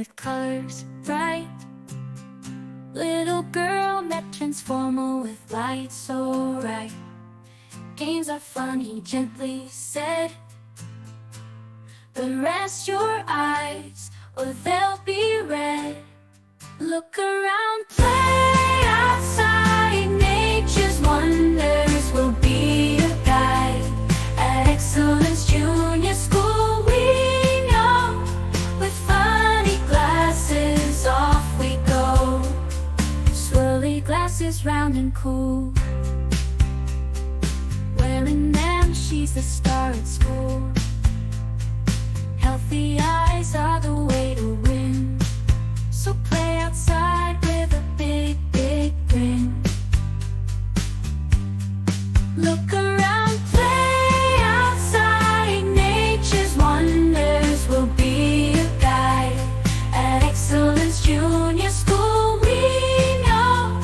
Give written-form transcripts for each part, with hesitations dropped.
with colors bright. Little girl met Transformo with light so bright. Games are fun, he gently said, but rest your eyes or they'll be red. Look around, play outside, nature's wonders will be your guide. At Excellence Junior School we know, with funny glasses off we go. Swirly glasses round and cool, wearing them she's the star at school. Healthy eyes are the way to win, so play outside with a big, big grin. Look around, play outside, nature's wonders will be your guide. At Excellence Junior School we know,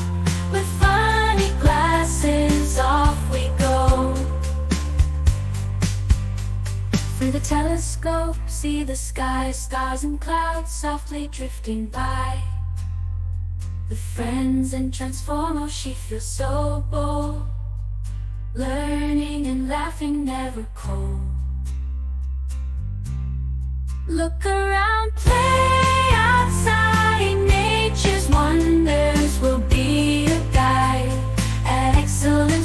with funny glasses off we go. Through the telescope, see the sky, stars and clouds softly drifting by. With friends in Transformo she feels so bold, learning and laughing never cold. Look around, play outside, nature's wonders will be your guide. At Excellence